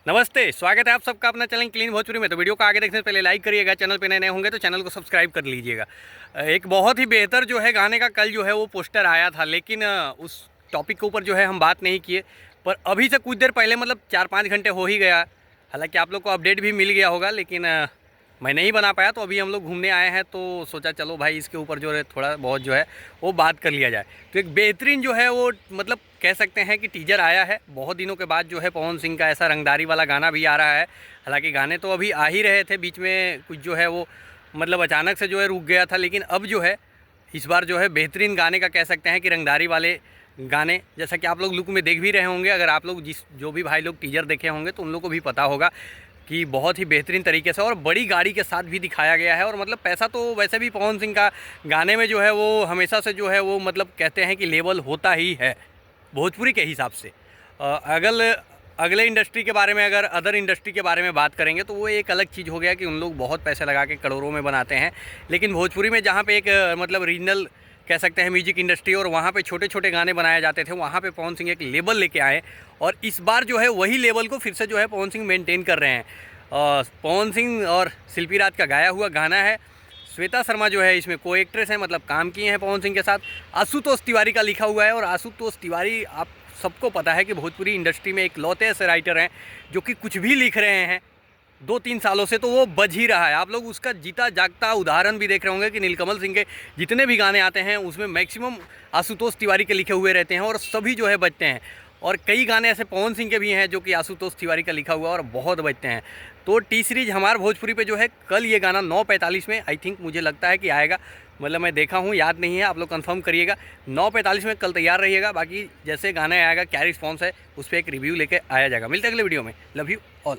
नमस्ते, स्वागत है आप सबका अपना चैनल क्लीन भोजपुरी में। तो वीडियो को आगे देखने से पहले लाइक करिएगा, चैनल पे नए होंगे तो चैनल को सब्सक्राइब कर लीजिएगा। एक बहुत ही बेहतर जो है गाने का कल जो है वो पोस्टर आया था, लेकिन उस टॉपिक के ऊपर जो है हम बात नहीं किए। पर अभी से कुछ देर पहले मतलब 4-5 घंटे हो ही गया। हालांकि आप लोग को अपडेट भी मिल गया होगा, लेकिन मैं नहीं बना पाया। तो अभी हम लोग घूमने आए हैं तो सोचा चलो भाई इसके ऊपर जो है थोड़ा बहुत जो है वो बात कर लिया जाए। तो एक बेहतरीन जो है वो मतलब कह सकते हैं कि टीजर आया है। बहुत दिनों के बाद जो है पवन सिंह का ऐसा रंगदारी वाला गाना भी आ रहा है। हालांकि गाने तो अभी आ ही रहे थे, बीच में कुछ जो है वो मतलब अचानक से जो है रुक गया था, लेकिन अब जो है इस बार जो है बेहतरीन गाने का कह सकते हैं कि रंगदारी वाले गाने, जैसा कि आप लोग लुक में देख भी रहे होंगे। अगर आप लोग जो भी भाई लोग टीजर देखे होंगे तो उन लोग को भी पता होगा कि बहुत ही बेहतरीन तरीके से और बड़ी गाड़ी के साथ भी दिखाया गया है। और मतलब पैसा तो वैसे भी पवन सिंह का गाने में जो है वो हमेशा से जो है वो मतलब कहते हैं कि लेवल होता ही है भोजपुरी के हिसाब से। अगले इंडस्ट्री के बारे में, अगर अदर इंडस्ट्री के बारे में बात करेंगे तो वो एक अलग चीज़ हो गया कि उन लोग बहुत पैसे लगा के करोड़ों में बनाते हैं। लेकिन भोजपुरी में जहाँ पे एक मतलब रीजनल कह सकते हैं म्यूजिक इंडस्ट्री, और वहाँ पे छोटे छोटे गाने बनाए जाते थे, वहाँ पे पवन सिंह एक लेवल लेके आए। और इस बार जो है वही लेवल को फिर से जो है पवन सिंह मेंटेन कर रहे हैं। पवन सिंह और शिल्पी राज का गाया हुआ गाना है। श्वेता शर्मा जो है इसमें को एक्ट्रेस हैं, मतलब काम किए हैं पवन सिंह के साथ। आशुतोष तिवारी का लिखा हुआ है, और आशुतोष तिवारी आप सबको पता है कि भोजपुरी इंडस्ट्री में एक लौते ऐसे राइटर हैं जो कि कुछ भी लिख रहे हैं 2-3 सालों से तो वो बज ही रहा है। आप लोग उसका जीता जागता उदाहरण भी देख रहे होंगे कि नीलकमल सिंह के जितने भी गाने आते हैं उसमें मैक्सिमम आशुतोष तिवारी के लिखे हुए रहते हैं और सभी जो है बजते हैं। और कई गाने ऐसे पवन सिंह के भी हैं जो कि आशुतोष तिवारी का लिखा हुआ और बहुत बजते हैं। तो टी सीरीज हमार भोजपुरी पे जो है कल ये गाना 9:45 में आई थिंक मुझे लगता है कि आएगा। मतलब मैं देखा हूँ, याद नहीं है, आप लोग कंफर्म करिएगा। 9:45 में कल तैयार रहिएगा। बाकी जैसे गाना आएगा क्या रिस्पॉन्स है उस पर एक रिव्यू लेके आया जाएगा। मिलते हैं अगले वीडियो में। Love you all.